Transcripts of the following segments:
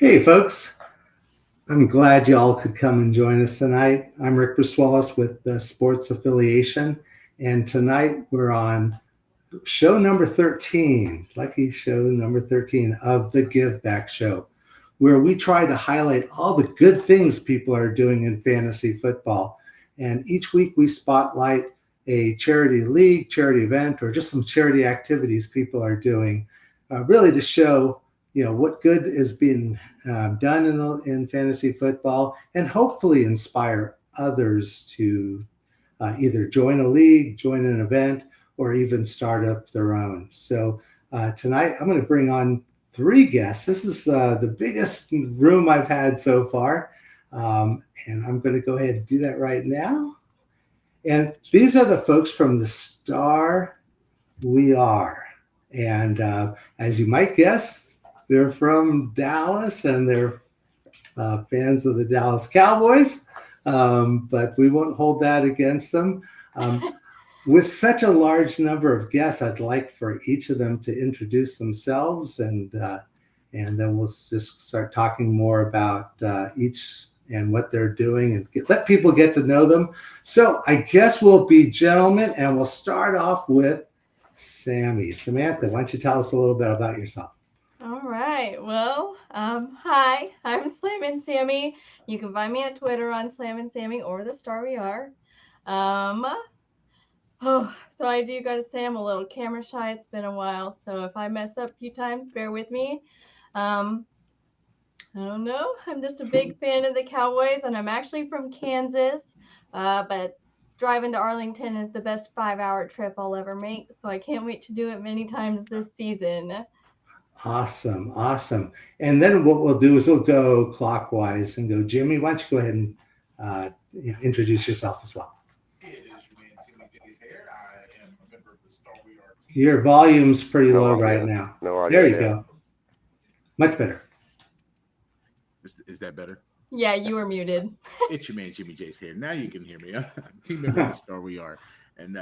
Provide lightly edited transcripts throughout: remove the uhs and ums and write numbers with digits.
Hey, folks. I'm glad you all could come and join us tonight. I'm Rick Bruswalis with the Sports Affiliation, and tonight we're on show number 13, lucky show number 13 of the Give Back Show, where we try to highlight all the good things people are doing in fantasy football. And each week we spotlight a charity league, charity event, or just some charity activities people are doing, really to show what good is being done in fantasy football, and hopefully inspire others to either join a league, join an event, or even start up their own. So tonight I'm going to bring on three guests. This is the biggest room I've had so far, and I'm going to go ahead and do that right now. And these are the folks from the Star We Are. And as you might guess, they're from Dallas, and they're fans of the Dallas Cowboys, but we won't hold that against them. With such a large number of guests, I'd like for each of them to introduce themselves, and then we'll just start talking more about each and what they're doing, and let people get to know them. So I guess we'll be gentlemen, and we'll start off with Sammy. Samantha, why don't you tell us a little bit about yourself? All right. Well, hi, I'm Slam and Sammy. You can find me at Twitter on Slam and Sammy or TheStarWeAre. Um, so I do gotta say I'm a little camera shy. It's been a while, so if I mess up a few times, bear with me. Um, I don't know. I'm just a big fan of the Cowboys, and I'm actually from Kansas. But driving to Arlington is the best 5-hour trip I'll ever make, so I can't wait to do it many times this season. Awesome, awesome. And then what we'll do is we'll go clockwise and go, Jimmy, why don't you go ahead and introduce yourself as well. It is your man Jimmy J's here. I am a member of the Star We Are team. Your volume's pretty No low audio. right now. No audio There you there. go. Much better. Is that better? Yeah, you were muted. It's your man Jimmy J's here. Now you can hear me. I'm team member of the Star We Are. And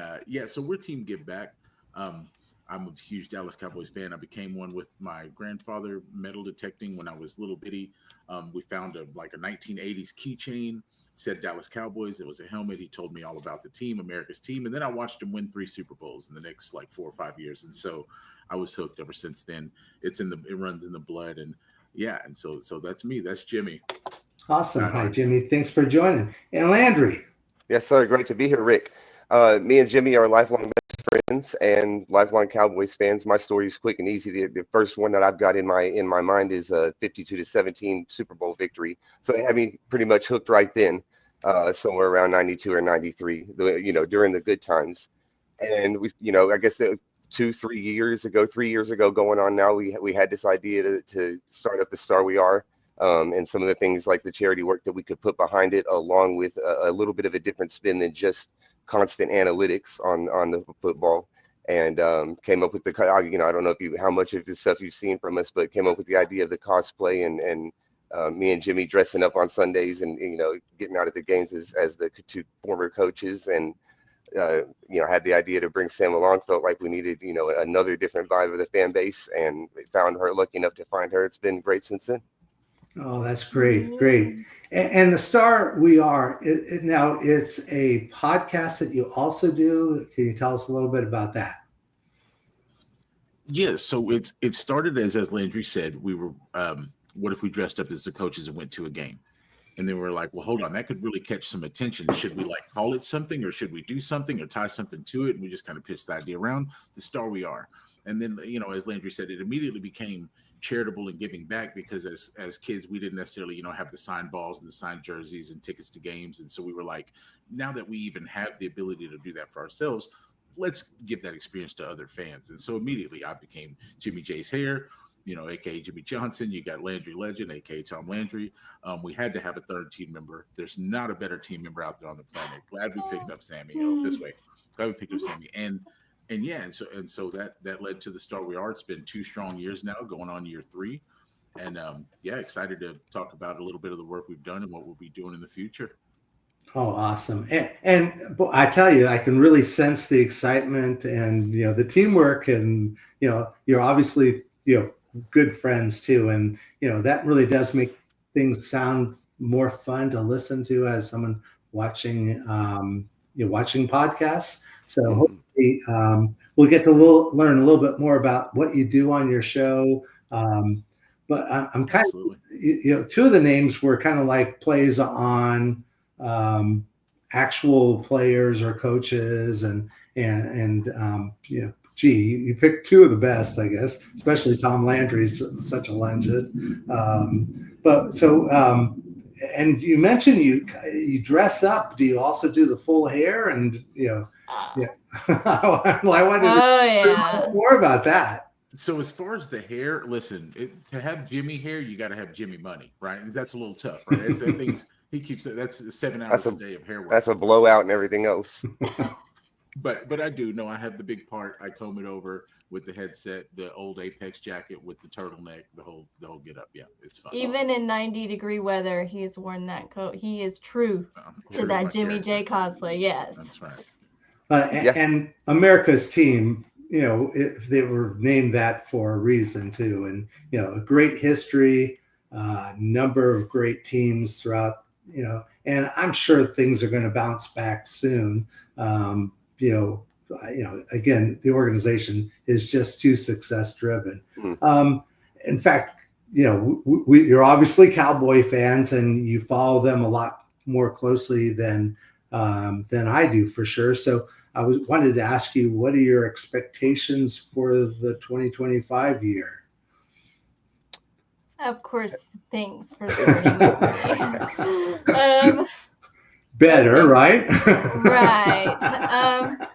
so we're Team Give Back. I'm a huge Dallas Cowboys fan. I became one with my grandfather metal detecting when I was little bitty. We found a 1980s keychain, said Dallas Cowboys. It was a helmet. He told me all about the team, America's team. And then I watched him win 3 Super Bowls in the next 4 or 5 years. And so I was hooked ever since then. It runs in the blood. And yeah, and so that's me. That's Jimmy. Awesome. Hi, Jimmy. Thanks for joining. And Landry. Yes, sir. Great to be here, Rick. Me and Jimmy are lifelong best friends and lifelong Cowboys fans. My story is quick and easy. The first one that I've got in my mind is a 52-17 Super Bowl victory. So they had me pretty much hooked right then, somewhere around 92 or 93. During the good times, and I guess 3 years ago, going on now, we had this idea to start up the Star We Are. And some of the things like the charity work that we could put behind it, along with a little bit of a different spin than just constant analytics on the football, and came up with I don't know how much of this stuff you've seen from us, but came up with the idea of the cosplay and me and Jimmy dressing up on Sundays and getting out at the games as the 2 former coaches, and had the idea to bring Sam along. Felt like we needed another different vibe of the fan base, and found her. Lucky enough to find her. It's been great since then. Oh, that's great. Great. And the Star We Are, now it's a podcast that you also do. Can you tell us a little bit about that? Yeah, so it started as Landry said, we were what if we dressed up as the coaches and went to a game? And then we're like, well, hold on, that could really catch some attention. Should we call it something, or should we do something or tie something to it? And we just kind of pitched the idea around the Star We Are. And then, as Landry said, it immediately became charitable and giving back, because as kids, we didn't necessarily, have the signed balls and the signed jerseys and tickets to games. And so we were like, now that we even have the ability to do that for ourselves, let's give that experience to other fans. And so immediately I became Jimmy J's hair, A.K.A. Jimmy Johnson. You got Landry Legend, A.K.A. Tom Landry. We had to have a third team member. There's not a better team member out there on the planet. Glad we picked up Sammy. This way. Glad we picked up Sammy. And so that led to the Star We Are. It's been 2 strong years now, going on year 3. And excited to talk about a little bit of the work we've done and what we'll be doing in the future. Oh, awesome. And I tell you, I can really sense the excitement and, the teamwork, and, you're obviously, good friends too. And, that really does make things sound more fun to listen to as someone watching, watching podcasts. So hopefully we'll get to learn a little bit more about what you do on your show. But I'm kind of, two of the names were kind of like plays on actual players or coaches, and gee, you picked two of the best, I guess, especially Tom Landry's such a legend. And you mentioned you dress up. Do you also do the full hair? And I wanted to know more about that. So as far as the hair, listen, to have Jimmy hair, you got to have Jimmy money, right? And that's a little tough, right? It's that thing's he keeps it. That's 7 hours a day of hair work. That's a blowout and everything else. But I do know I have the big part. I comb it over with the headset, the old Apex jacket with the turtleneck, the whole get up. Yeah, it's fun. Even in 90-degree weather, he's worn that coat. He is true to that Jimmy J cosplay. Yes, that's right. And America's Team, they were named that for a reason too, and a great history, number of great teams throughout. And I'm sure things are going to bounce back soon. Again, the organization is just too success driven. In fact, you're obviously Cowboy fans, and you follow them a lot more closely than I do, for sure. So I wanted to ask you, what are your expectations for the 2025 year? Of course, thanks for starting with me. Better, right? Right.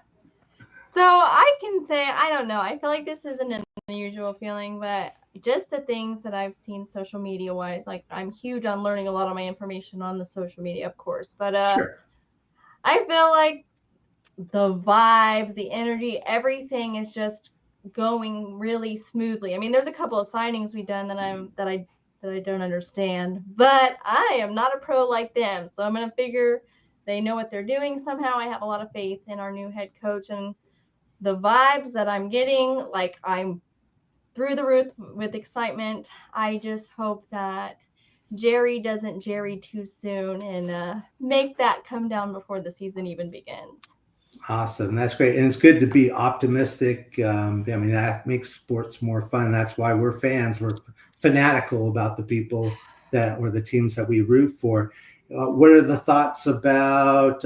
So I can say, I don't know. I feel like this isn't an unusual feeling, but just the things that I've seen social media wise, like I'm huge on learning a lot of my information on the social media, of course. But sure. I feel like the vibes, the energy, everything is just going really smoothly. I mean, there's a couple of signings we've done that I don't understand, but I am not a pro like them. So I'm going to figure they know what they're doing somehow. I have a lot of faith in our new head coach, and the vibes that I'm getting, like I'm through the roof with excitement. I just hope that Jerry doesn't Jerry too soon and make that come down before the season even begins. Awesome. That's great. And it's good to be optimistic. I mean, that makes sports more fun. That's why we're fans. We're fanatical about the people or the teams that we root for. What are the thoughts about,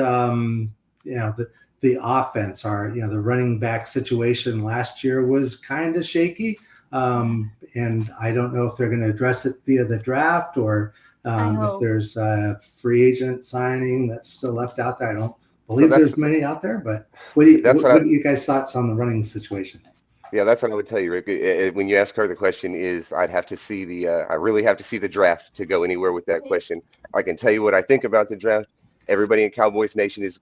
the offense? The running back situation last year was kind of shaky. And I don't know if they're going to address it via the draft or if there's a free agent signing that's still left out there. I don't believe there's many out there, but what are you guys' thoughts on the running situation? Yeah, that's what I would tell you, Rick. When you ask her the question, I'd have to see I really have to see the draft to go anywhere with that question. I can tell you what I think about the draft. Everybody in Cowboys Nation is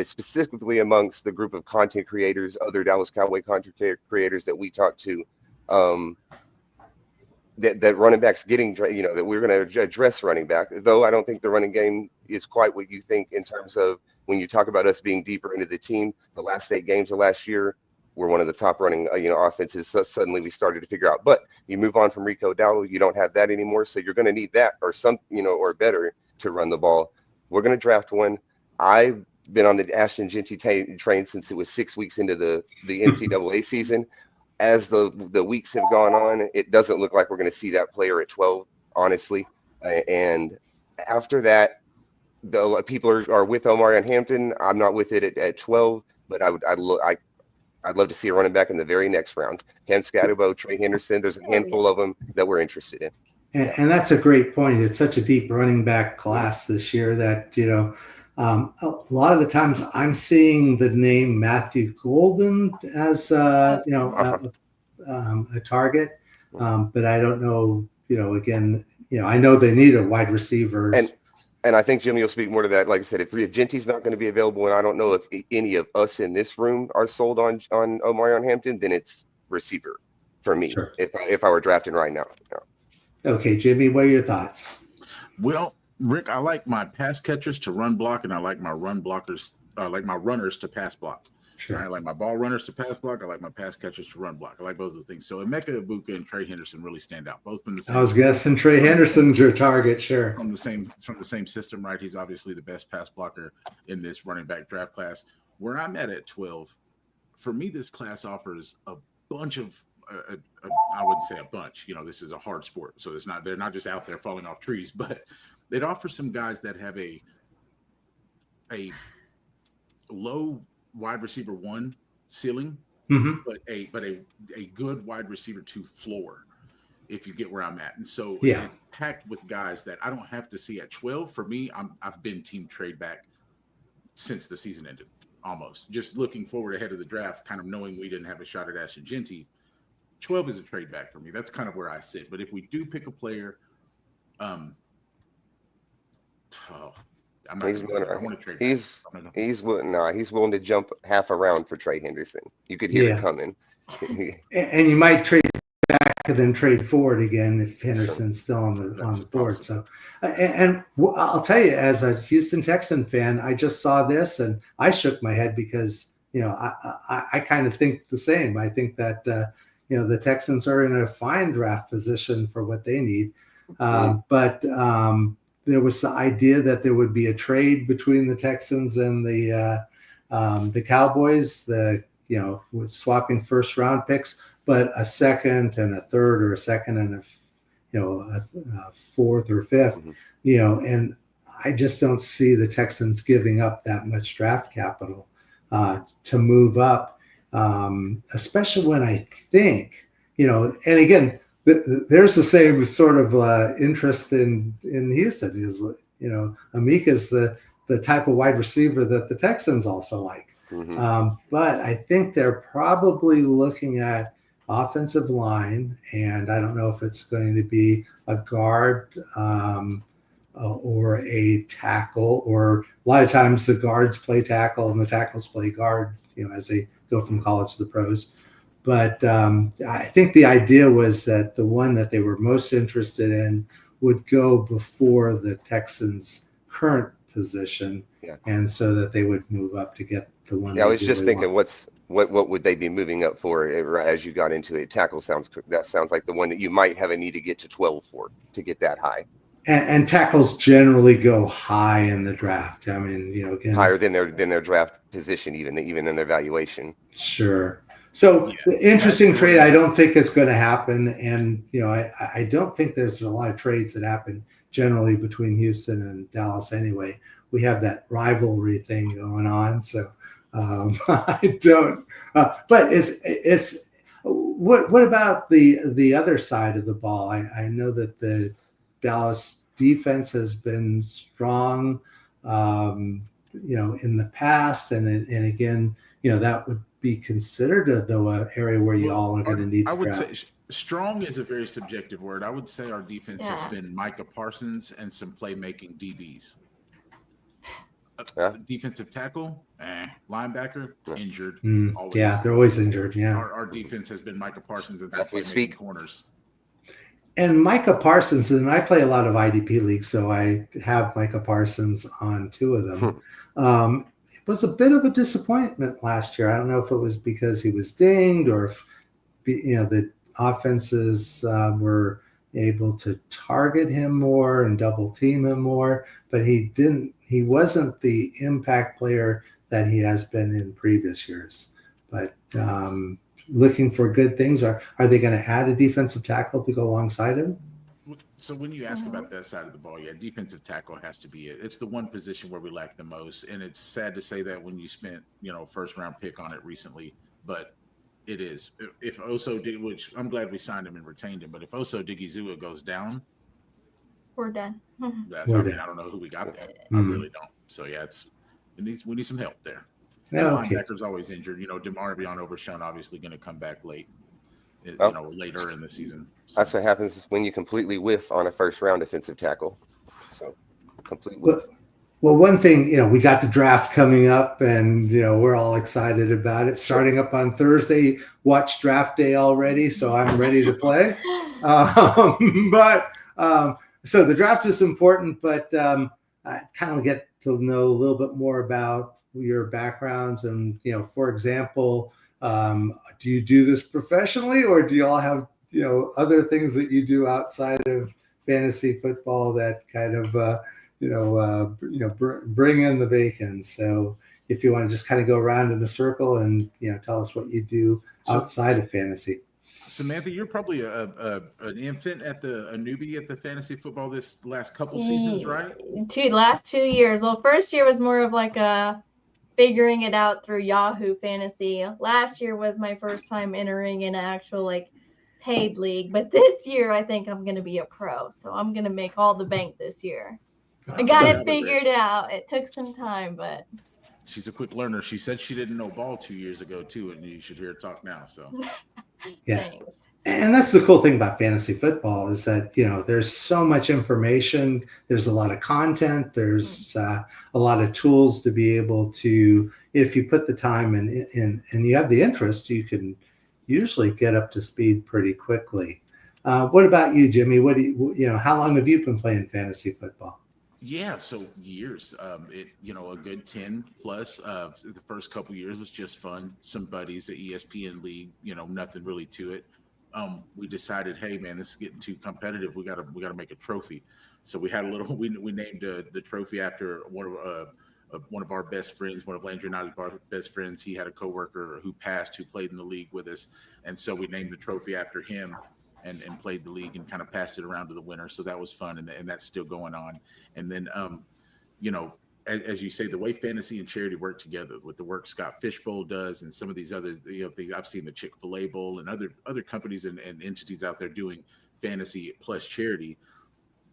specifically amongst the group of content creators, other Dallas Cowboy content creators that we talk to, that running backs getting, that we're going to address running back, though I don't think the running game is quite what you think in terms of when you talk about us being deeper into the team. The last 8 games of last year, we're one of the top running, offenses. So suddenly we started to figure out, but you move on from Rico Dowdle, you don't have that anymore. So you're going to need that or some, or better to run the ball. We're going to draft one. I've been on the Ashton Jeanty train since it was 6 weeks into the NCAA season. As the weeks have gone on, it doesn't look like we're going to see that player at 12, honestly. And after that, the people are with Omarion Hampton. I'm not with it at 12, but I'd love to see a running back in the very next round. Ken Scatterbo, Trey Henderson. There's a handful of them that we're interested in. And that's a great point. It's such a deep running back class this year that, a lot of the times I'm seeing the name Matthew Golden as, a target. But I don't know, again, I know they need a wide receiver. And I think Jimmy will speak more to that. Like I said, if Jeanty's not going to be available, and I don't know if any of us in this room are sold on Omarion Hampton, then it's receiver for me. Sure. If I were drafting right now. Yeah. Okay, Jimmy, what are your thoughts? Well, Rick, I like my pass catchers to run block, and I like my run blockers, like my runners to pass block. Sure. I like my ball runners to pass block. I like my pass catchers to run block. I like both of those things. So Emeka Ibuka and Trey Henderson really stand out. Both from the same. I was guessing Trey Henderson's your target, sure. From the same system, right? He's obviously the best pass blocker in this running back draft class. Where I'm at 12, for me, this class offers a bunch of. I wouldn't say a bunch. This is a hard sport, so they're not just out there falling off trees, but it offers some guys that have a low wide receiver 1 ceiling, but a good wide receiver 2 floor, if you get where I'm at. And so it's packed with guys that I don't have to see at 12. For me, I've been team trade back since the season ended, almost. Just looking forward ahead of the draft, kind of knowing we didn't have a shot at Ashton Genty. 12 is a trade back for me. That's kind of where I sit. But if we do pick a player, I want to trade back. He's willing to jump half a round for Trey Henderson. You could hear it coming. And you might trade back and then trade forward again if Henderson's still on the board. So, and I'll tell you, as a Houston Texan fan, I just saw this and I shook my head because I kind of think the same. I think that the Texans are in a fine draft position for what they need, but there was the idea that there would be a trade between the Texans and the Cowboys, with swapping first round picks, but a second and a third, or a second and a fourth or fifth, and I just don't see the Texans giving up that much draft capital to move up, especially when I think, and again, there's the same sort of interest in Houston. Is Emeka's the type of wide receiver that the Texans also like. But I think they're probably looking at offensive line, and I don't know if it's going to be a guard or a tackle, or a lot of times the guards play tackle and the tackles play guard, as they go from college to the pros. But I think the idea was that the one that they were most interested in would go before the Texans' current position, and so that they would move up to get the one. I was just thinking, what would they be moving up for as you got into it? Tackle sounds like the one that you might have a need to get to 12 for to get that high. And tackles generally go high in the draft. I mean, again, higher than their draft position, even in their valuation. Sure. So the interesting trade, I don't think it's going to happen. And, I don't think there's a lot of trades that happen generally between Houston and Dallas anyway. We have that rivalry thing going on. So I don't, but it's what about the other side of the ball? I know that the Dallas defense has been strong, in the past. And again, that would be considered though an area where you all are going to need to draft. I would say strong is a very subjective word. I would say our defense has been Micah Parsons and some playmaking DBs. Defensive tackle, linebacker, injured. Always. Yeah, they're always injured. Yeah, our defense has been Micah Parsons and some playmaking corners. And Micah Parsons, and I play a lot of IDP leagues, so I have Micah Parsons on 2 of them. It was a bit of a disappointment last year. I don't know if it was because he was dinged, or if the offenses were able to target him more and double team him more, but he wasn't the impact player that he has been in previous years. But looking for good things, are they going to add a defensive tackle to go alongside him? So when you ask about that side of the ball, defensive tackle has to be it. It's the one position where we lack the most, and it's sad to say that when you spent first round pick on it recently, but it is. If Oso did, which I'm glad we signed him and retained him, but if Oso Digizua goes down, we're done. I don't know who we got there. I really don't. So we need some help there. Linebacker's always injured. DeMarvion Overshown obviously going to come back late. Later in the season. So. That's what happens when you completely whiff on a first round defensive tackle. So complete whiff. Well, one thing, we got the draft coming up, and we're all excited about it. Starting up on Thursday, watch draft day already, so I'm ready to play. So the draft is important, but I kind of get to know a little bit more about your backgrounds and, for example, do you do this professionally, or do you all have, other things that you do outside of fantasy football that kind of, bring in the bacon? So if you want to just kind of go around in a circle and, tell us what you do outside of fantasy. Samantha, you're probably an infant a newbie at the fantasy football this last couple seasons, right? Last 2 years. Well, first year was more of like a figuring it out through Yahoo Fantasy. Last year was my first time entering an actual like paid league, but this year I think I'm going to be a pro. So I'm going to make all the bank this year. I got it figured out. It took some time, but she's a quick learner. She said she didn't know ball 2 years ago too, and you should hear her talk now. So yeah. Thanks. And that's the cool thing about fantasy football is that, there's so much information. There's a lot of content. There's a lot of tools to be able to, if you put the time and you have the interest, you can usually get up to speed pretty quickly. What about you, Jimmy? What do how long have you been playing fantasy football? Yeah, so years. A good 10 plus. The first couple years was just fun. Some buddies at ESPN League, nothing really to it. We decided, hey man, this is getting too competitive. We gotta make a trophy. So we had a little. We named the trophy after one of our best friends, one of Landry and I's best friends. He had a coworker who passed, who played in the league with us, and so we named the trophy after him. And played the league and kind of passed it around to the winner. So that was fun, and that's still going on. And then, as you say, the way fantasy and charity work together with the work Scott Fishbowl does, and some of these other things I've seen, the Chick-fil-A Bowl and other companies and entities out there doing fantasy plus charity.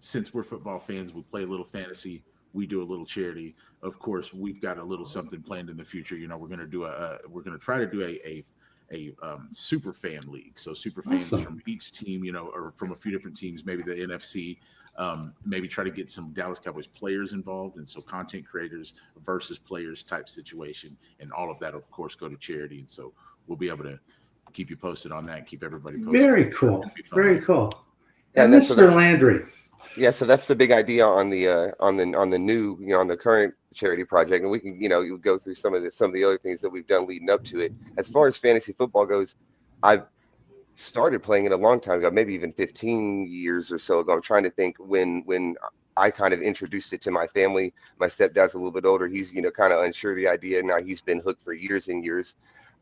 Since we're football fans, we play a little fantasy, we do a little charity. Of course, we've got a little something planned in the future. We're going to try to do a super fan league. So super fans from each team, or from a few different teams, maybe the NFC, maybe try to get some Dallas Cowboys players involved. And so content creators versus players type situation, and all of that, of course, go to charity. And so we'll be able to keep you posted on that and keep everybody posted. Very cool. Very cool. And yeah, Mr. Landry. Yeah, so that's the big idea on the new, on the current charity project, and we can, you go through some of the other things that we've done leading up to it. As far as fantasy football goes, I've started playing it a long time ago, maybe even 15 years or so ago. I'm trying to think when I kind of introduced it to my family. My stepdad's a little bit older. He's, kind of unsure of the idea. Now he's been hooked for years and years.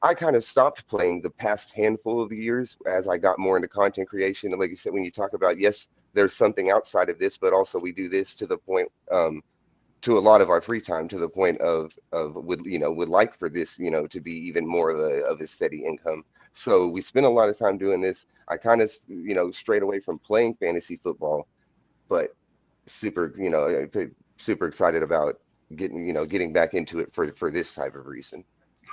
I kind of stopped playing the past handful of years as I got more into content creation. And like you said, when you talk about, yes, there's something outside of this, but also we do this to the point, to a lot of our free time, to the point of would like for this, to be even more of a steady income. So we spend a lot of time doing this. I kind of, strayed away from playing fantasy football, but super excited about getting back into it for this type of reason.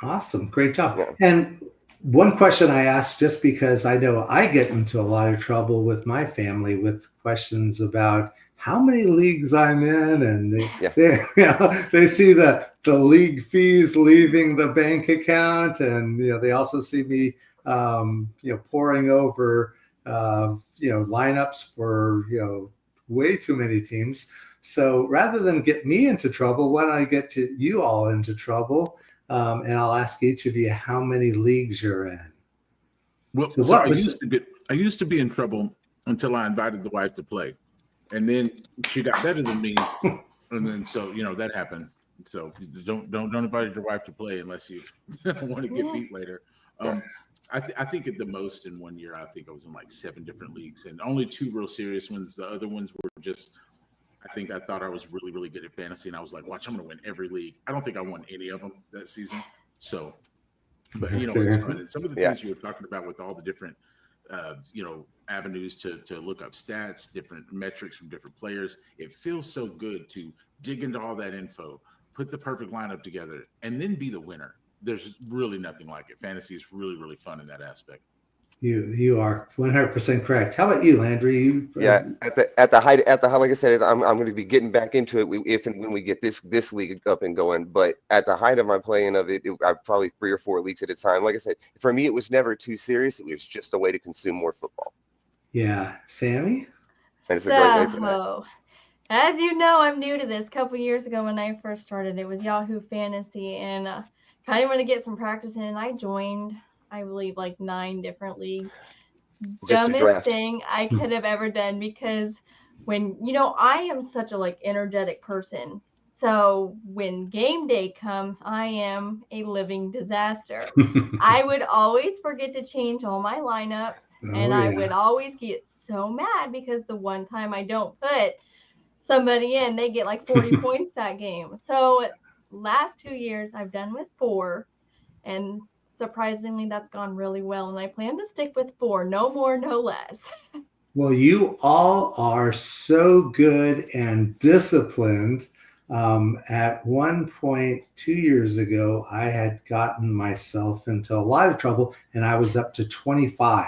Awesome. Great job. Yeah. And one question I asked, just because I know I get into a lot of trouble with my family with questions about how many leagues I'm in, and they see the league fees leaving the bank account, and they also see me pouring over lineups for way too many teams. So rather than get me into trouble, why don't I get to you all into trouble? And I'll ask each of you how many leagues you're in. Well, so I used to be in trouble until I invited the wife to play, and then she got better than me, and then that happened. So don't invite your wife to play unless you want to get beat later. I think at the most in 1 year, I think I was in like 7 different leagues, and only 2 real serious ones. The other ones were just, I thought I was really, really good at fantasy, and I was like, watch, I'm going to win every league. I don't think I won any of them that season. So, but it's fun. And some of the things you were talking about with all the different, avenues to look up stats, different metrics from different players, it feels so good to dig into all that info, put the perfect lineup together, and then be the winner. There's really nothing like it. Fantasy is really, really fun in that aspect. You are 100% correct. How about you, Landry? At the height, like I said, I'm going to be getting back into it if and when we get this league up and going. But at the height of my playing of it, I probably 3 or 4 leagues at a time. Like I said, for me, it was never too serious. It was just a way to consume more football. Yeah, Sammy. And it's a great way for that. As you know, I'm new to this. A couple years ago when I first started, it was Yahoo Fantasy, and kind of want to get some practice in. I joined, I believe, like 9 different leagues. Just a Dumbest draft. thing I could have ever done, because when, I am such a like energetic person. So when game day comes, I am a living disaster. I would always forget to change all my lineups, and Oh I would yeah. always get so mad because the one time I don't put somebody in, they get like 40 points that game. So last 2 years I've done with 4, and surprisingly that's gone really well, and I plan to stick with 4, no more, no less. Well, you all are so good and disciplined. At one point 2 years ago, I had gotten myself into a lot of trouble and I was up to 25.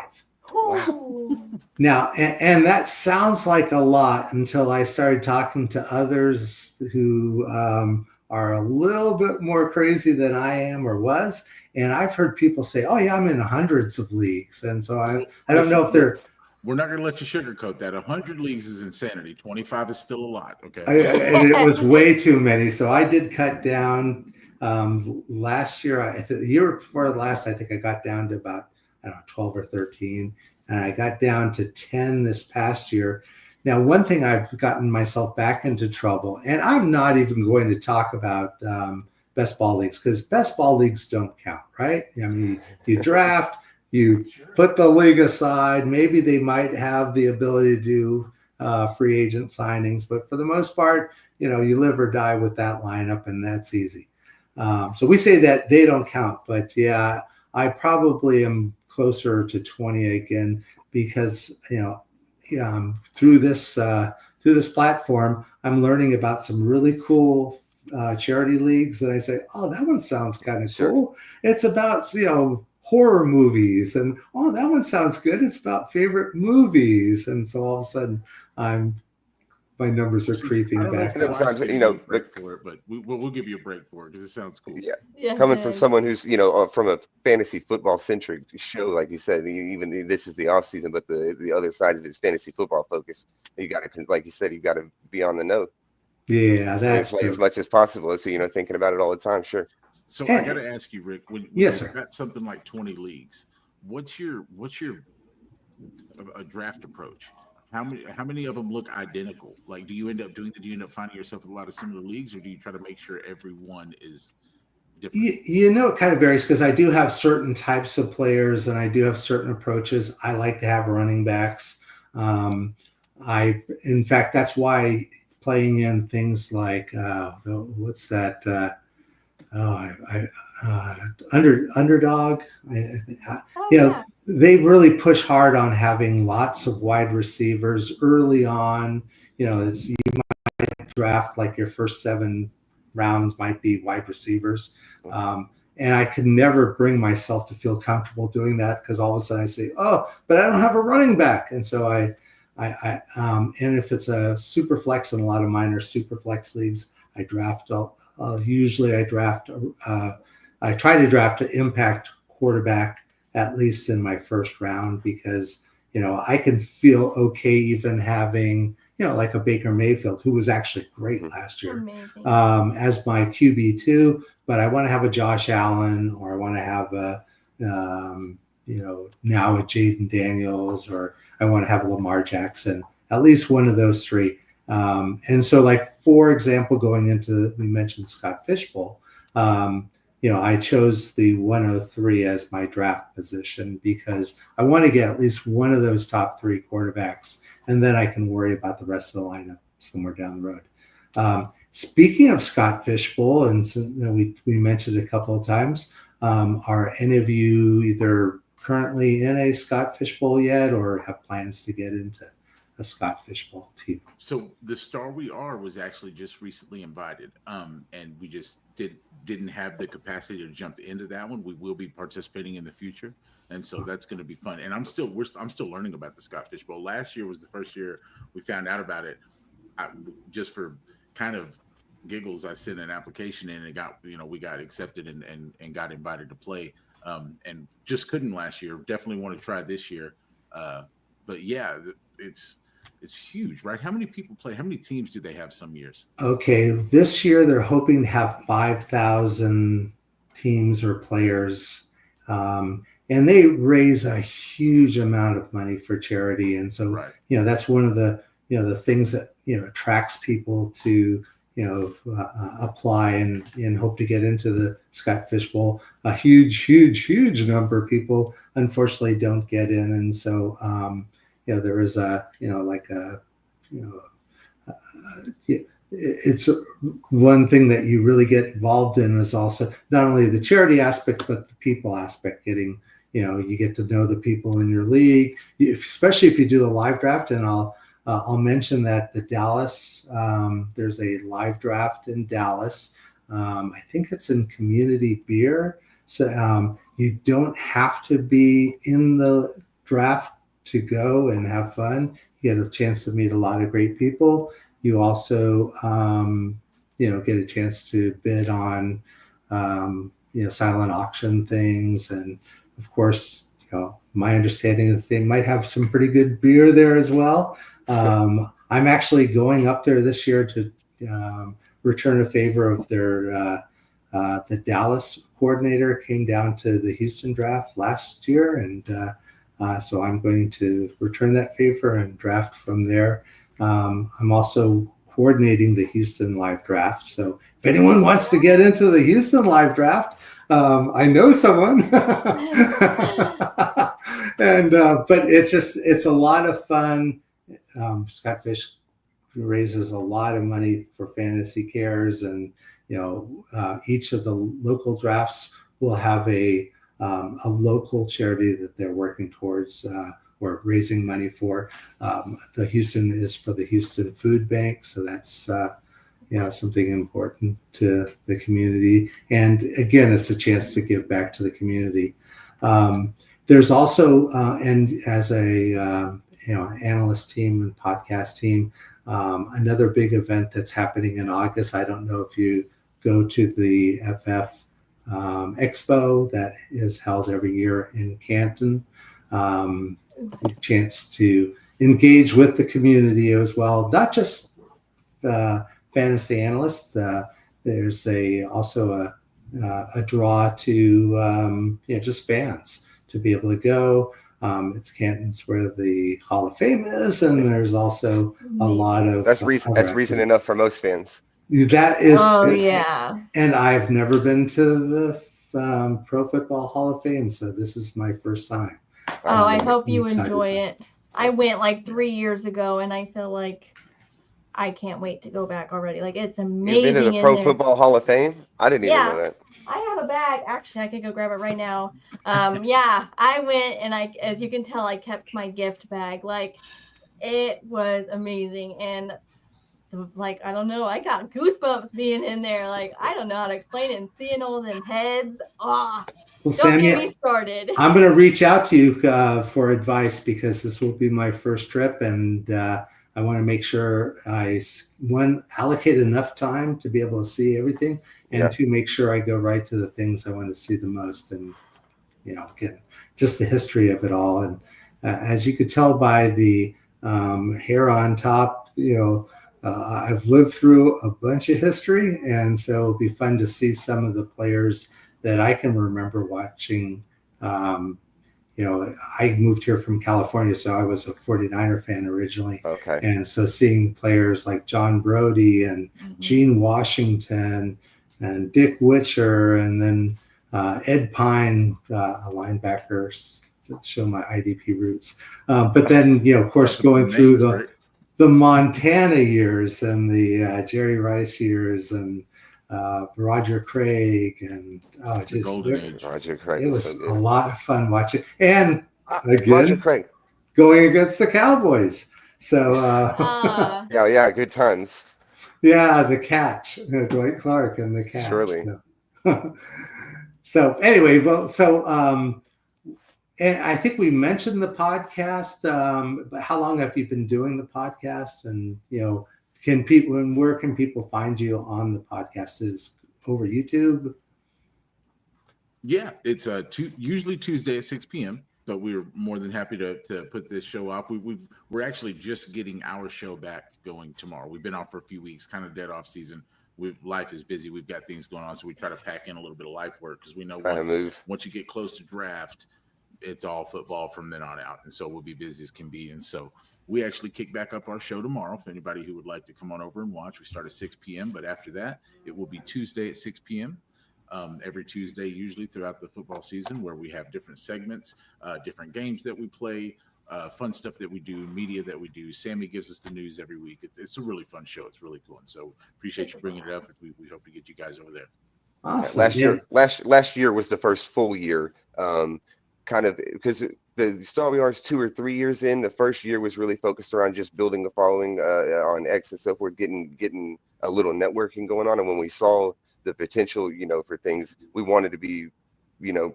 Wow. Now, and that sounds like a lot until I started talking to others who are a little bit more crazy than I am or was. And I've heard people say, oh, yeah, I'm in hundreds of leagues. And so I don't know if they're, We're not going to let you sugarcoat that. 100 leagues is insanity. 25 is still a lot. Okay. and it was way too many. So I did cut down last year. The year before last, I think I got down to about, I don't know, 12 or 13. And I got down to 10 this past year. Now, one thing I've gotten myself back into trouble, and I'm not even going to talk about best ball leagues because best ball leagues don't count, right? I mean, you draft, you put the league aside. Maybe they might have the ability to do free agent signings, but for the most part, you live or die with that lineup, and that's easy. So we say that they don't count, but yeah, I probably am closer to 20 again because through this platform, I'm learning about some really cool charity leagues that I say, oh, that one sounds kind of Sure. cool. It's about horror movies, and oh, that one sounds good. It's about favorite movies, and so all of a sudden, my numbers are See, I creeping don't know if back And it my up. wife's sounds, giving me a break for it, but we'll give you a break for it because it sounds cool. yeah, Yes, coming it from is. someone who's, from a fantasy football centric show, like you said, even this is the off season, but the other side of it is fantasy football focus. You got to, like you said, you got to be on the know Yeah, and that's play as true. much as possible. So, thinking about it all the time. Sure. So I got And, to ask you, Rick, when yes, you've sir. got something like 20 leagues, what's your a draft approach? How many of them look identical? Like, do you end up doing that? Do you end up finding yourself with a lot of similar leagues, or do you try to make sure everyone is different? It kind of varies because I do have certain types of players and I do have certain approaches. I like to have running backs. Um, in fact, that's why playing in things like what's that? Oh, underdog. Oh You know, yeah. they really push hard on having lots of wide receivers early on. It's draft like your first 7 rounds might be wide receivers. And I could never bring myself to feel comfortable doing that because all of a sudden I say, oh, but I don't have a running back. And so and if it's a super flex, and a lot of mine are super flex leagues, I draft, usually I try to draft an impact quarterback at least in my first round because, I can feel okay even having, like a Baker Mayfield, who was actually great Mhm. last year, Amazing. as my QB2, but I want to have a Josh Allen, or I want to have now a Jaden Daniels, or I want to have a Lamar Jackson, at least one of those 3. And so, like, for example, going into, we mentioned Scott Fishbowl, I chose the 103 as my draft position because I want to get at least one of those top 3 quarterbacks, and then I can worry about the rest of the lineup somewhere down the road. Speaking of Scott Fishbowl, and so, we mentioned a couple of times, are any of you either currently in a Scott Fishbowl yet, or have plans to get into a Scott Fishbowl team? So the Star We Are was actually just recently invited, and we just didn't have the capacity to jump into that one. We will be participating in the future, and so that's going to be fun. And I'm still learning about the Scott Fish Bowl. Last year was the first year we found out about it. Just for kind of giggles, I sent an application in and we got accepted and got invited to play, and just couldn't last year. Definitely want to try this year, but yeah, it's it's huge, right? How many people play? How many teams do they have some years? Okay, this year they're hoping to have 5,000 teams or players, and they raise a huge amount of money for charity. And so, Right. that's one of the the things that attracts people to apply and hope to get into the Scott Fish Bowl. A huge number of people unfortunately don't get in, and so there is a like a it's one thing that you really get involved in is also not only the charity aspect but the people aspect. Getting you get to know the people in your league, especially if you do a live draft. And I'll mention that the Dallas, there's a live draft in Dallas. I think it's in Community Beer. So you don't have to be in the draft to go and have fun. You get a chance to meet a lot of great people. You also, get a chance to bid on, silent auction things. And of course, my understanding of the thing might have some pretty good beer there as well. I'm actually going up there this year to return a favor of their the Dallas coordinator came down to the Houston draft last year, and so I'm going to return that favor and draft from there. I'm also coordinating the Houston live draft. So if anyone wants to get into the Houston live draft, I know someone. And but it's a lot of fun. Scott Fish raises a lot of money for Fantasy Cares, and each of the local drafts will have a local charity that they're working towards or raising money for. The Houston is for the Houston Food Bank, so that's something important to the community. And again, it's a chance to give back to the community. There's also, and as a analyst team and podcast team, another big event that's happening in August. I don't know if you go to the FF EXPO that is held every year in Canton. Chance to engage with the community as well, not just fantasy analysts. There's also a draw to just fans to be able to go. It's Canton's where the Hall of Fame is, and there's also a lot of that's reason enough for most fans. That is, yeah. And I've never been to the Pro Football Hall of Fame, so this is my first time. I hope you enjoy it. I went like 3 years ago, and I feel like I can't wait to go back already. Like, it's amazing. You've been to the Pro Football Hall of Fame? I didn't even know that. I have a bag. Actually, I could go grab it right now. Yeah, I went, and as you can tell, I kept my gift bag. Like, it was amazing. And like, I don't know, I got goosebumps being in there. Like, I don't know how to explain it. And seeing all them heads, well, don't Sammy, get me started. I'm going to reach out to you for advice, because this will be my first trip, and I want to make sure I allocate enough time to be able to see everything, and to make sure I go right to the things I want to see the most, and get just the history of it all. And as you could tell by the hair on top, I've lived through a bunch of history, and so it'll be fun to see some of the players that I can remember watching. I moved here from California, so I was a 49er fan originally. Okay. And so seeing players like John Brody and Gene Washington and Dick Witcher, and then Ed Pine, a linebacker, to show my IDP roots. But then, of course, going through the Montana years and the Jerry Rice years and Roger Craig, and Roger Craig. It was a lot of fun watching, and again, Roger Craig going against the Cowboys. So yeah, good times. Yeah, the catch, Dwight Clark and the catch. Surely. So anyway, and I think we mentioned the podcast. But how long have you been doing the podcast? And where can people find you on the podcast? Is over YouTube? Yeah, it's usually Tuesday at 6 p.m. but we're more than happy to put this show off. We're actually just getting our show back going tomorrow. We've been off for a few weeks, kind of dead off season. Life is busy. We've got things going on, so we try to pack in a little bit of life work because we know once you get close to draft, it's all football from then on out, and so we'll be busy as can be. And so we actually kick back up our show tomorrow for anybody who would like to come on over and watch. We start at 6 p.m., but after that, it will be Tuesday at 6 p.m. Every Tuesday, usually throughout the football season, where we have different segments, different games that we play, fun stuff that we do, media that we do. Sammy gives us the news every week. It's a really fun show. It's really cool. And so appreciate you bringing it up. We hope to get you guys over there. Awesome. Last year was the first full year, kind of because the StarWeAre is 2 or 3 years in. The first year was really focused around just building the following on X and so forth, getting a little networking going on. And when we saw the potential, for things, we wanted to be,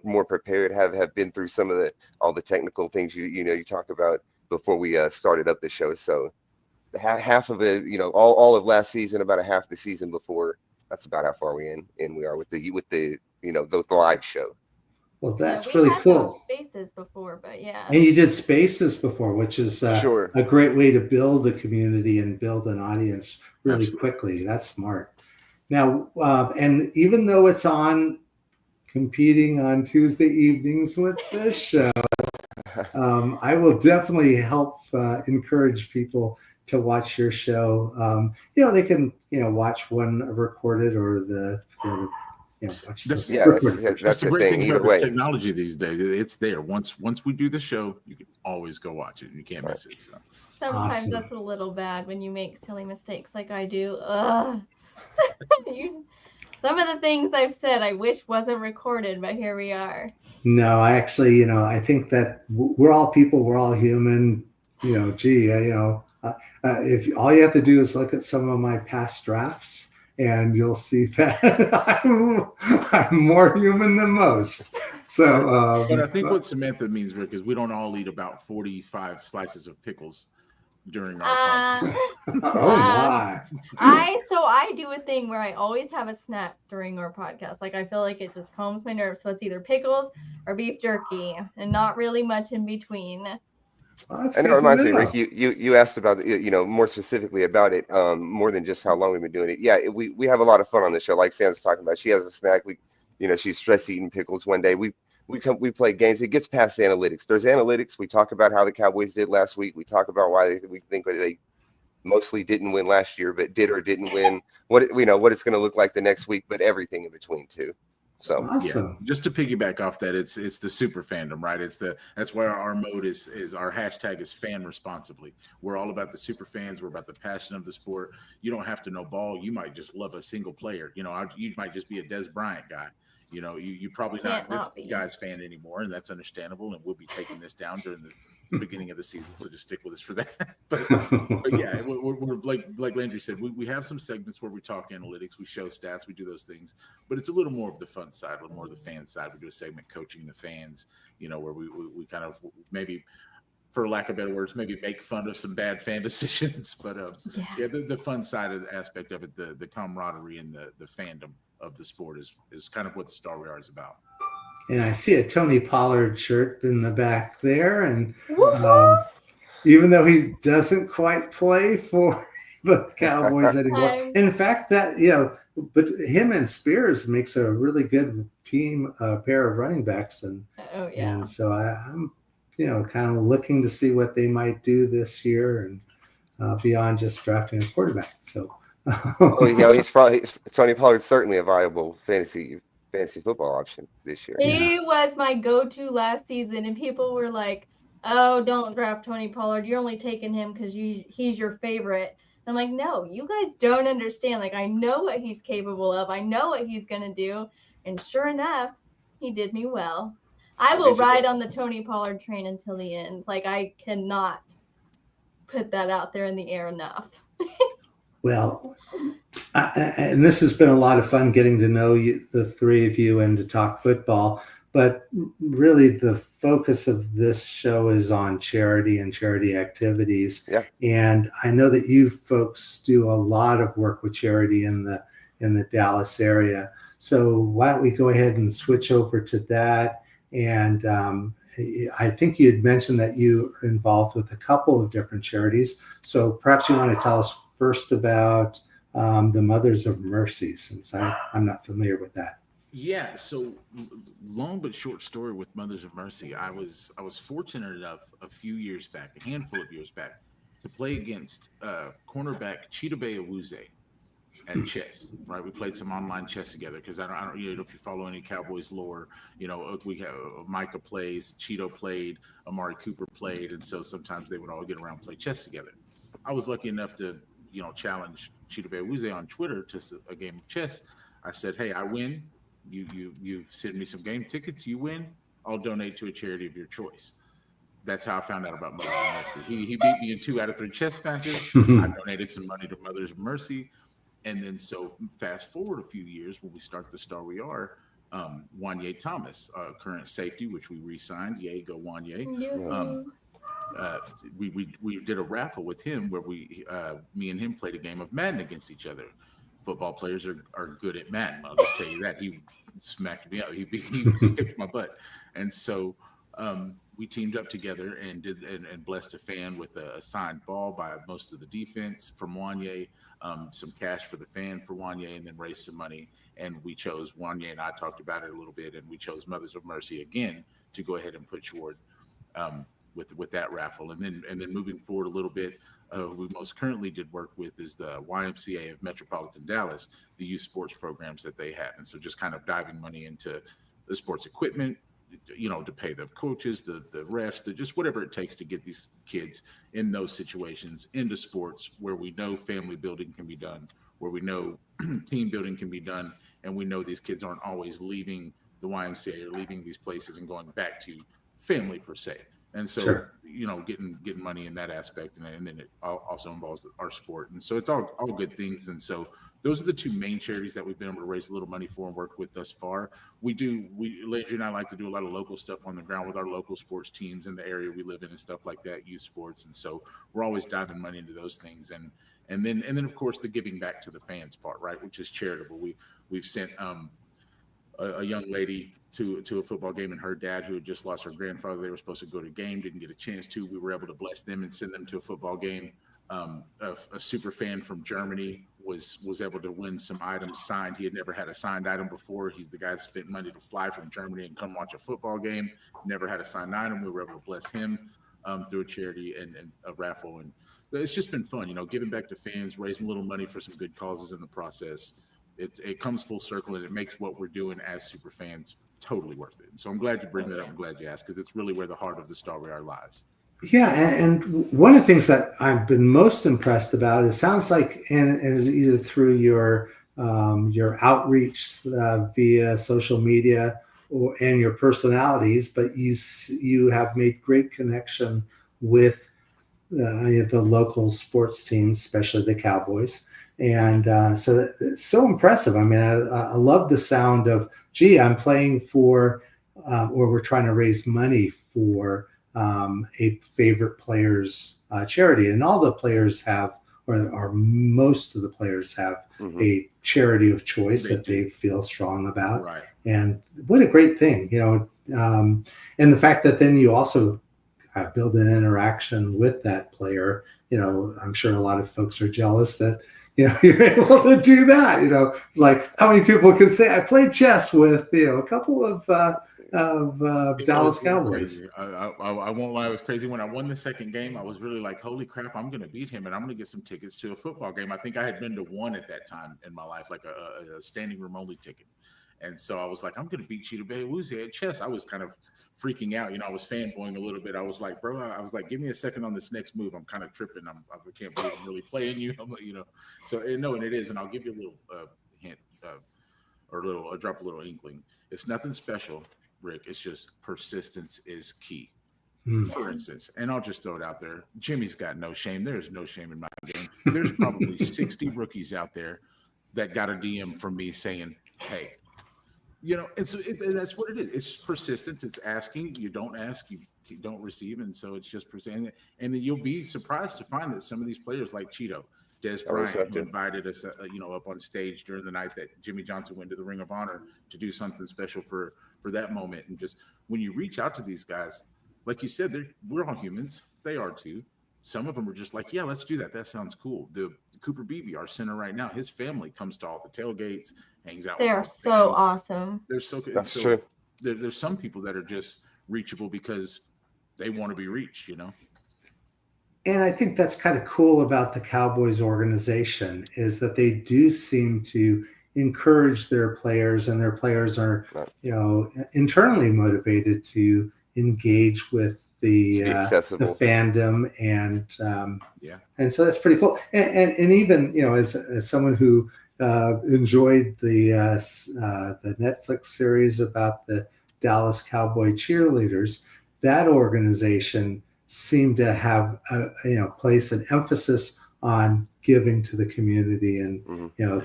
more prepared, have been through some of all the technical things you talk about before we started up the show. So half of it, all of last season, about a half the season before. That's about how far we are with the live show. Well, that's we really had cool. Spaces before, but yeah. And you did Spaces before, which is Sure. a great way to build the community and build an audience really Absolutely. quickly. That's smart. Now, and even though it's competing on Tuesday evenings with this show, I will definitely help encourage people to watch your show. They can watch one recorded or watch that's the great thing about this way. Technology these days. It's there. Once we do the show, you can always go watch it. You can't miss it. So Sometimes Awesome. That's a little bad when you make silly mistakes like I do. Some of the things I've said I wish wasn't recorded, but here we are. No, I actually, I think that we're all people, we're all human. If all you have to do is look at some of my past drafts, and you'll see that I'm more human than most. So, but I think what Samantha means, Rick, is we don't all eat about 45 slices of pickles during our podcast. Oh my! I do a thing where I always have a snack during our podcast. Like I feel like it just calms my nerves. So it's either pickles or beef jerky, and not really much in between. Well, and it reminds me, Rick, you asked about more specifically about it, more than just how long we've been doing it. Yeah, we have a lot of fun on the show. Like Sam's talking about, she has a snack. She's stress eating pickles one day. We play games. It gets past analytics. There's analytics. We talk about how the Cowboys did last week. We talk about why we think they mostly didn't win last year, but did or didn't win. What it's going to look like the next week, but everything in between too. So awesome. Yeah, just to piggyback off that, it's the super fandom, right? That's where our mode is our hashtag is fan responsibly. We're all about the super fans. We're about the passion of the sport. You don't have to know ball. You might just love a single player. You might just be a Des Bryant guy. You probably not this guy's fan anymore, and that's understandable. And we'll be taking this down during the beginning of the season, so just stick with us for that. but yeah, we're like Landry said, we have some segments where we talk analytics, we show stats, we do those things, but it's a little more of the fun side, a little more of the fan side. We do a segment coaching the fans, where we kind of maybe, for lack of better words, maybe make fun of some bad fan decisions, but the fun side of the aspect of it, the camaraderie and the fandom of the sport is kind of what the StarWeAre is about. And I see a Tony Pollard shirt in the back there, and even though he doesn't quite play for the Cowboys anymore, in fact, that but him and Spears makes a really good team, pair of running backs, and so I'm kind of looking to see what they might do this year and beyond just drafting a quarterback. So, Tony Pollard's certainly a viable fantasy football option this year. He was my go-to last season, and people were like, "Oh, don't draft Tony Pollard. You're only taking him because he's your favorite." I'm like, "No, you guys don't understand. Like, I know what he's capable of. I know what he's gonna do." And sure enough, he did me well. I will ride on the Tony Pollard train until the end. Like, I cannot put that out there in the air enough. Well, and this has been a lot of fun getting to know you, the three of you, and to talk football. But really, the focus of this show is on charity and charity activities. Yeah. And I know that you folks do a lot of work with charity in the Dallas area. So why don't we go ahead and switch over to that? And I think you had mentioned that you are involved with a couple of different charities. So perhaps you want to tell us first about the Mothers of Mercy, since I'm not familiar with that. Yeah, so long but short story with Mothers of Mercy. I was fortunate enough a few years back, a handful of years back, to play against cornerback Chidobe Awuzie at chess. Right, we played some online chess together because I don't, you know, if you follow any Cowboys lore, you know, we have Micah plays, Cheeto played, Amari Cooper played, and so sometimes they would all get around and play chess together. I was lucky enough to, you know, challenge Chidobe Awuzie on Twitter to a game of chess. I said, "Hey, I win. You send me some game tickets. You win. I'll donate to a charity of your choice." That's how I found out about Mothers of Mercy. He beat me in 2 out of 3 chess matches. I donated some money to Mothers of Mercy. And then, so fast forward a few years when we start the Star We Are, Wanye Thomas, current safety, which we re-signed. Yay, go Wanye. Um, Yoo-hoo. uh, we did a raffle with him where me and him played a game of Madden against each other. Football players are good at Madden. I'll just tell you that. He smacked me up. He kicked my butt, and so we teamed up together and did and blessed a fan with a signed ball by most of the defense from Wanye, some cash for the fan for Wanye, and then raised some money. And we chose Wanye, and I talked about it a little bit, and we chose Mothers of Mercy again to go ahead and put toward with that raffle. And then moving forward a little bit, we most currently did work with is the YMCA of Metropolitan Dallas, the youth sports programs that they have. And so just kind of diving money into the sports equipment, you know, to pay the coaches, the refs, just whatever it takes to get these kids in those situations into sports where we know family building can be done, where we know team building can be done, and we know these kids aren't always leaving the YMCA or leaving these places and going back to family per se. And so, Sure. you know, getting money in that aspect, and then it also involves our sport, and so it's all good things. And so those are the two main charities that we've been able to raise a little money for and work with thus far. Landry and I like to do a lot of local stuff on the ground with our local sports teams in the area we live in and stuff like that, youth sports, and so we're always diving money into those things. And then of course the giving back to the fans part, right, which is charitable. We've sent a young lady to a football game, and her dad, who had just lost her grandfather, they were supposed to go to a game, didn't get a chance to. We were able to bless them and send them to a football game. A super fan from Germany was able to win some items signed. He had never had a signed item before. He's the guy that spent money to fly from Germany and come watch a football game. Never had a signed item. We were able to bless him through a charity and a raffle. And it's just been fun, you know, giving back to fans, raising a little money for some good causes in the process. It comes full circle, and it makes what we're doing as super fans totally worth it. So I'm glad you bring that up. I'm glad you asked, because it's really where the heart of the Star We Are lies. Yeah, and one of the things that I've been most impressed about, it sounds like, and either through your outreach via social media and your personalities, but you have made great connection with the local sports teams, especially the Cowboys. And so it's so impressive. I mean, I love the sound of, gee, I'm playing for, or we're trying to raise money for a favorite player's charity. And all the players have, or most of the players have a charity of choice that they feel strong about. Right. And what a great thing, you know, and the fact that then you also build an interaction with that player. You know, I'm sure a lot of folks are jealous that, you know, you're able to do that. You know, it's like, how many people can say I played chess with, you know, a couple of Dallas Cowboys? I won't lie, it was crazy. When I won the second game, I was really like, holy crap, I'm going to beat him, and I'm going to get some tickets to a football game. I think I had been to one at that time in my life, like a standing room only ticket. And so I was like, I'm going to beat Chidobe Awuzie at chess. I was kind of freaking out. You know, I was fanboying a little bit. I was like, bro, I was like, give me a second on this next move. I'm kind of tripping. I can't believe I'm really playing you. I'm like, you know, so no, and it is. And I'll give you a little hint or drop a little inkling. It's nothing special, Rick. It's just persistence is key. For instance, and I'll just throw it out there. Jimmy's got no shame. There's no shame in my game. There's probably 60 rookies out there that got a DM from me saying, hey, you know, that's what it is. It's persistence. It's asking. You don't ask, you don't receive. And so it's just presenting. And then you'll be surprised to find that some of these players like Cheeto, Des Oh, Bryant, who receptive. invited us, up on stage during the night that Jimmy Johnson went to the Ring of Honor to do something special for that moment. And just when you reach out to these guys, like you said, we're all humans. They are too. Some of them are just like, yeah, let's do that. That sounds cool. The Cooper Beebe, our center right now, his family comes to all the tailgates, hangs out They with are all the so fans. awesome. They're so good. That's So true. there's some people that are just reachable because they want to be reached, And I think that's kind of cool about the Cowboys organization is that they do seem to encourage their players, and their players are, internally motivated to engage with Be the accessible. fandom, and so that's pretty cool. And even as someone who enjoyed the Netflix series about the Dallas Cowboy cheerleaders, that organization seem to have place an emphasis on giving to the community and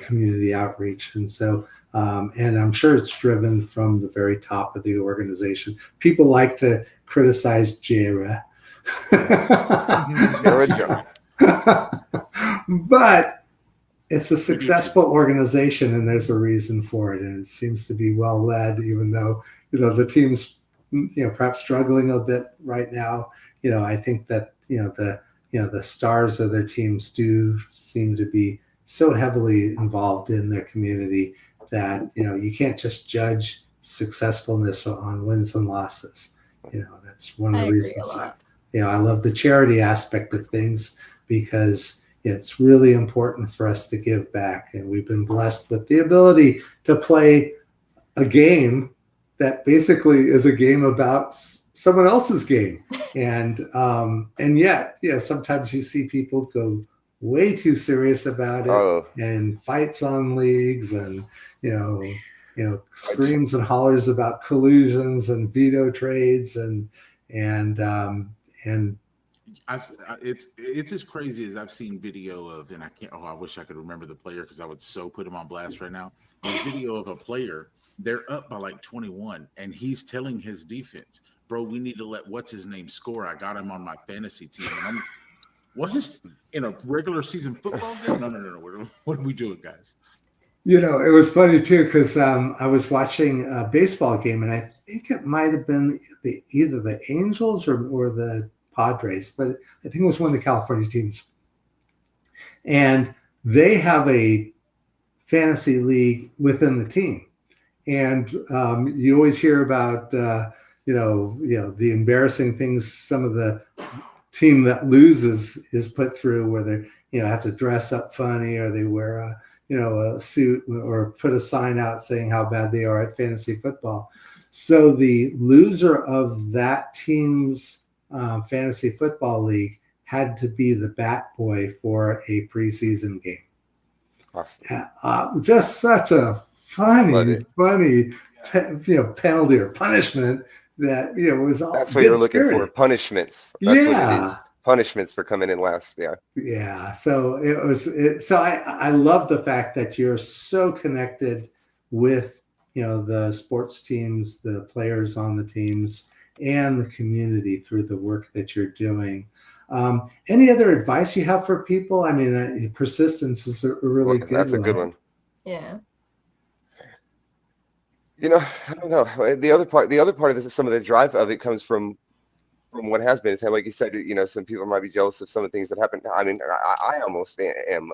community outreach, and so and I'm sure it's driven from the very top of the organization. People like to criticize Jera, but it's a successful organization, and there's a reason for it, and it seems to be well led, even though the team's perhaps struggling a bit right now. I think that the stars of their teams do seem to be so heavily involved in their community that you can't just judge successfulness on wins and losses. That's one of the reasons I love the charity aspect of things, because it's really important for us to give back, and we've been blessed with the ability to play a game that basically is a game about someone else's game, and yet sometimes you see people go way too serious about it, and fights on leagues, and screams and hollers about collusions and veto trades, and it's as crazy as I've seen video of, and I wish I could remember the player because I would so put him on blast right now. There's video of a player. They're up by like 21, and he's telling his defense, bro, we need to let what's his name score. I got him on my fantasy team. And what is in a regular season football game? No. What are we doing, guys? It was funny too, because I was watching a baseball game, and I think it might have been either the Angels or the Padres, but I think it was one of the California teams. And they have a fantasy league within the team. And you always hear about the embarrassing things some of the team that loses is put through, where they have to dress up funny, or they wear a suit, or put a sign out saying how bad they are at fantasy football. So the loser of that team's fantasy football league had to be the bat boy for a preseason game. Awesome. Just such a funny penalty or punishment that was all. That's what you're looking for, punishments. That's what it is. Punishments for coming in last. Yeah. So so I love the fact that you're so connected with the sports teams, the players on the teams, and the community through the work that you're doing. Any other advice you have for people? I mean, persistence is a really good one. That's a good one. Yeah. I don't know. The other part of this is some of the drive of it comes from what has been. It's like you said, some people might be jealous of some of the things that happen. I mean, I almost am.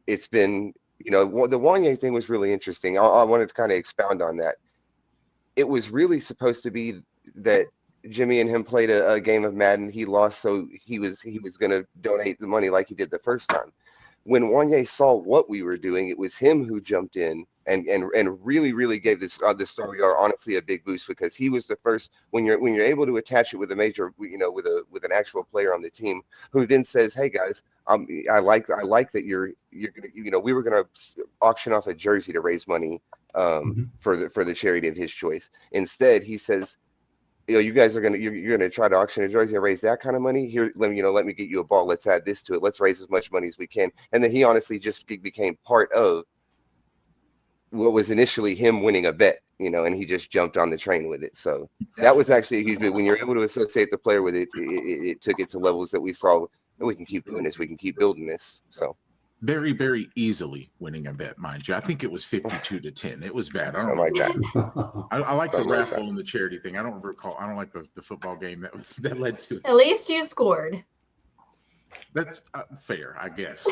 It's been, the Wanye thing was really interesting. I wanted to kind of expound on that. It was really supposed to be that Jimmy and him played a game of Madden. He lost, so he was going to donate the money like he did the first time. When Wanye saw what we were doing, it was him who jumped in and really gave this TheStarWeAre honestly a big boost, because he was the first. When you're able to attach it with a major, with an actual player on the team who then says, "Hey guys, I like that you're gonna, we were gonna auction off a jersey to raise money for the charity of his choice. Instead, he says, you guys are you're gonna try to auction a jersey and raise that kind of money. Here, let me get you a ball. Let's add this to it. Let's raise as much money as we can." And then he honestly just became part of what was initially him winning a bet, and he just jumped on the train with it. So that was actually a huge bit. When you're able to associate the player with it, it took it to levels that we saw we can keep doing this. We can keep building this. So Very, very easily winning a bet, mind you. I think it was 52-10. It was bad. I don't something know. like that. I like the Something like raffle and the charity thing. I don't recall. I don't like the football game that led to it. At least you scored. That's fair, I guess.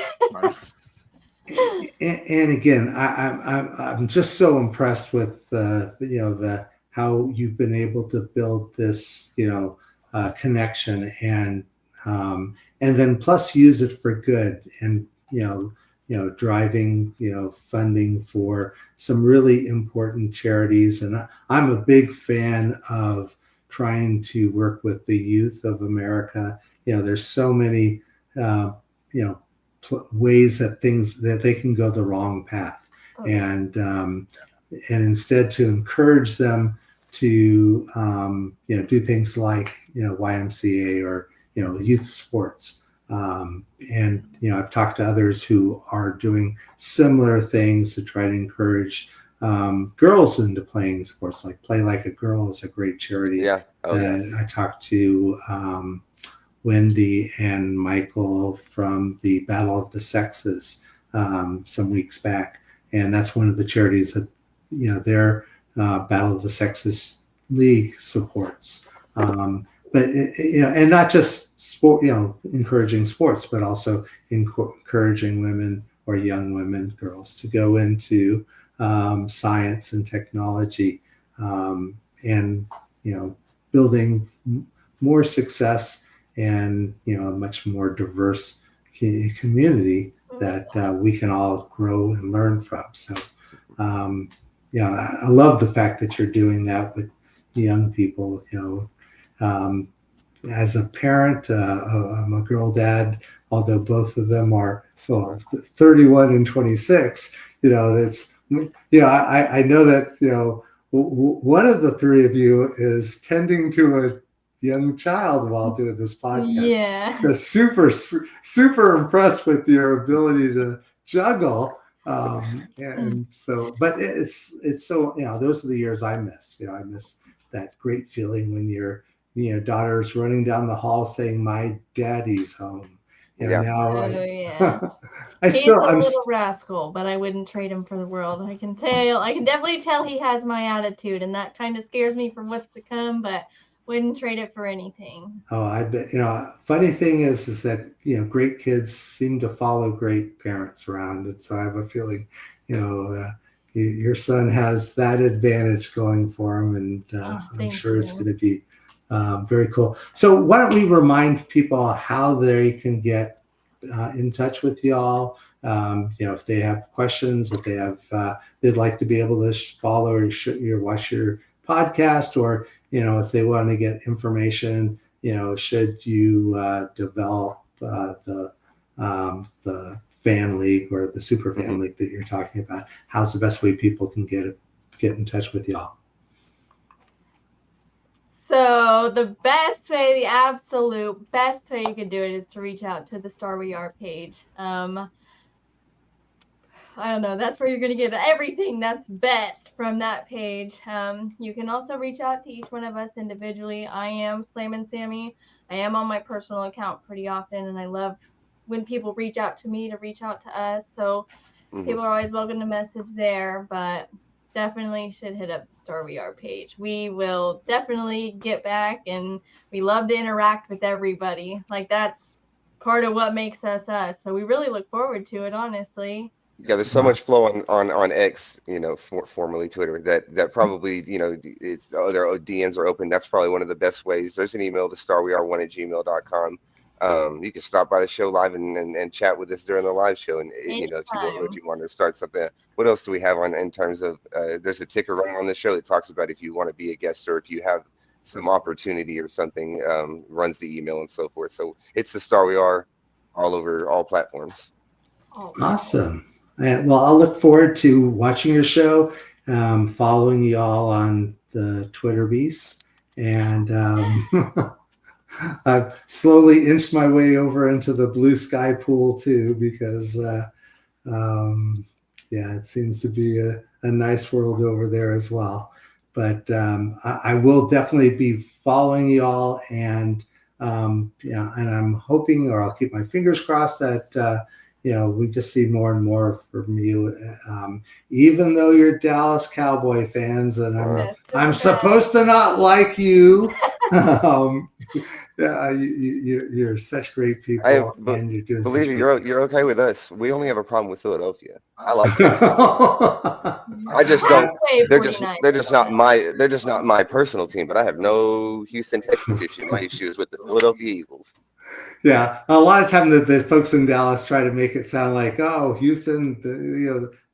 And again, I'm just so impressed with the how you've been able to build this connection and then plus use it for good and driving funding for some really important charities. And I'm a big fan of trying to work with the youth of America. There's so many ways that they can go the wrong path, and instead to encourage them to do things like YMCA or youth sports, and I've talked to others who are doing similar things to try to encourage girls into playing sports. Like Play Like a Girl is a great charity. Yeah. Oh, yeah. I talked to Wendy and Michael from the Battle of the Sexes some weeks back, and that's one of the charities that their Battle of the Sexes League supports. But and not just sport, encouraging sports, but also encouraging women or young women, girls, to go into science and technology, and building more success and a much more diverse community that we can all grow and learn from. So I love the fact that you're doing that with young people. As a parent, I'm a girl dad, although both of them are 31 and 26. It's I know that one of the three of you is tending to a young child while doing this podcast. Yeah. So super impressed with your ability to juggle. And so, but it's so, those are the years I miss. I miss that great feeling when your daughter's running down the hall saying, "My daddy's home." Now He's a little rascal, but I wouldn't trade him for the world. I can definitely tell he has my attitude, and that kind of scares me for what's to come, but wouldn't trade it for anything. Oh, I bet. Funny thing is that great kids seem to follow great parents around, and so I have a feeling your son has that advantage going for him, and I'm sure it's going to be very cool. So why don't we remind people how they can get in touch with y'all? If they have questions, if they have they'd like to be able to follow or watch your podcast, or if they want to get information, should you develop the fan league or the super fan league that you're talking about, how's the best way people can get in touch with y'all? So the absolute best way you could do it is to reach out to the TheStarWeAre page. I don't know. That's where you're going to get everything that's best from that page. You can also reach out to each one of us individually. I am Slammin' Sammy. I am on my personal account pretty often, and I love when people reach out to me to reach out to us. So people are always welcome to message there, but definitely should hit up the TheStarWeAre page. We will definitely get back, and we love to interact with everybody. Like, that's part of what makes us us. So we really look forward to it, honestly. Yeah, there's so much flow on X, formerly Twitter, that probably, it's their DMs are open. That's probably one of the best ways. There's an email, TheStarWeAre1@gmail.com. You can stop by the show live and chat with us during the live show. And if you want to start something. What else do we have in terms of? There's a ticker running on the show that talks about if you want to be a guest or if you have some opportunity or something. Runs the email and so forth. So it's TheStarWeAre all over all platforms. Awesome. And well, I'll look forward to watching your show, following you all on the Twitter beast, and I've slowly inched my way over into the blue sky pool too, because it seems to be a nice world over there as well. But I will definitely be following you all, and Yeah, and I'm hoping, or I'll keep my fingers crossed that we just see more and more from you. Even though you're Dallas Cowboy fans, and I'm supposed to not like you. Yeah, you're such great people, and you're doing. Believe me, you're okay with us. We only have a problem with Philadelphia. I like Texas. I just don't. They're just not my personal team. But I have no Houston Texans issues with the Philadelphia Eagles. Yeah, a lot of time the folks in Dallas try to make it sound like, oh, Houston,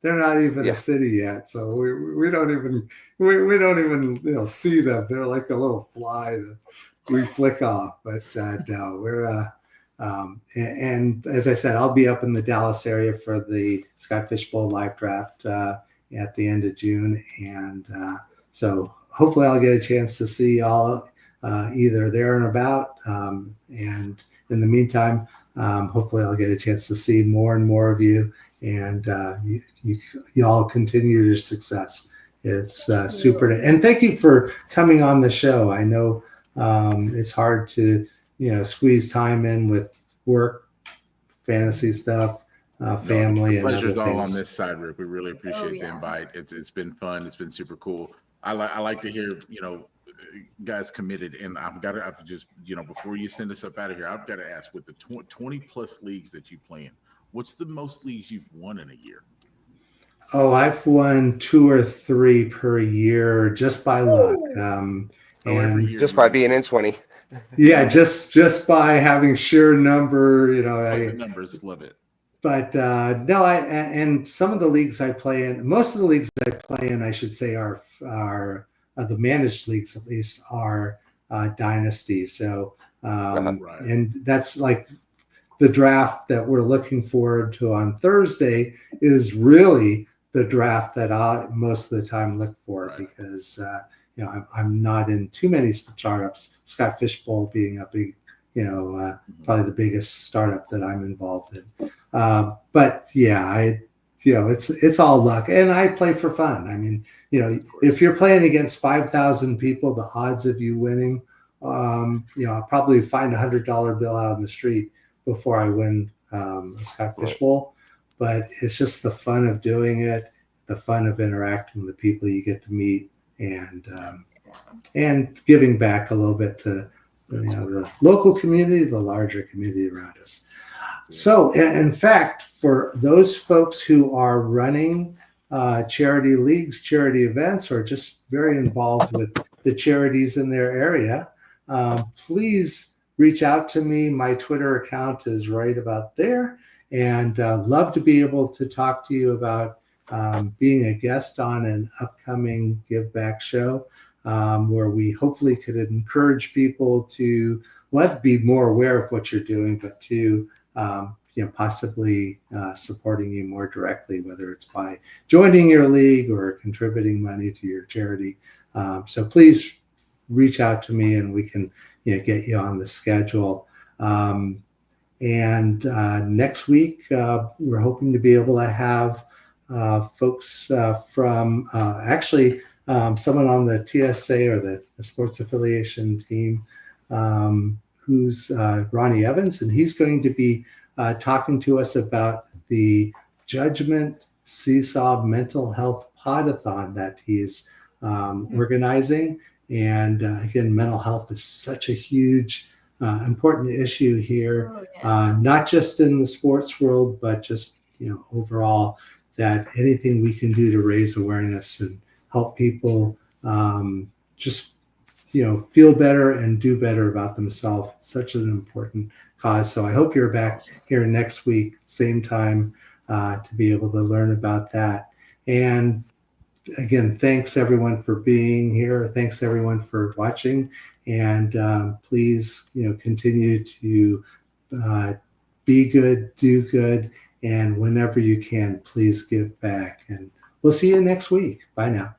they're not even a city yet, so we don't even see them. They're like a little fly that we flick off. But no, we're and as I said, I'll be up in the Dallas area for the Scott Fishbowl live draft at the end of June, and so hopefully I'll get a chance to see y'all either there and about, and in the meantime, hopefully I'll get a chance to see more and more of you, and y'all continue your success. It's super. And thank you for coming on the show. I know it's hard to, squeeze time in with work, fantasy stuff, family, and other things. Pleasure's all on this side, Rick. We really appreciate the invite. It's been fun. It's been super cool. I like to hear, guys committed, and I've just before you send us up out of here, I've got to ask, with the 20 plus leagues that you play in, what's the most leagues you've won in a year? Oh, I've won 2 or 3 per year just by luck, and just by being in 20. Yeah, just by having sheer number, the numbers, love it. But no, and some of the leagues I play in, most of the leagues I play in, I should say, are the managed leagues, at least, are dynasties. So, and that's like the draft that we're looking forward to on Thursday is really the draft that I most of the time look for, because I'm not in too many startups. Scott Fishbowl being a big, probably the biggest startup that I'm involved in. But yeah, it's all luck, and I play for fun. I mean, if you're playing against 5,000 people, the odds of you winning, I'll probably find $100 bill out on the street before I win a Scott Fishbowl. But it's just the fun of doing it, the fun of interacting with the people you get to meet, and giving back a little bit to the local community, the larger community around us. So, in fact, for those folks who are running charity leagues, charity events, or just very involved with the charities in their area, please reach out to me. My Twitter account is right about there, and love to be able to talk to you about being a guest on an upcoming Give Back show, where we hopefully could encourage people to be more aware of what you're doing, but to possibly supporting you more directly, whether it's by joining your league or contributing money to your charity. So please reach out to me, and we can get you on the schedule. And next week, we're hoping to be able to have folks from someone on the TSA, or the Sports Affiliation team, who's Ronnie Evans, and he's going to be talking to us about the Judgment Seesaw Mental Health Podathon that he's organizing. And again, mental health is such a huge, important issue here, not just in the sports world, but just overall, that anything we can do to raise awareness and help people just feel better and do better about themselves. Such an important cause. So I hope you're back here next week, same time, to be able to learn about that. And again, thanks everyone for being here. Thanks everyone for watching. And please, continue to be good, do good, and whenever you can, please give back. And we'll see you next week. Bye now.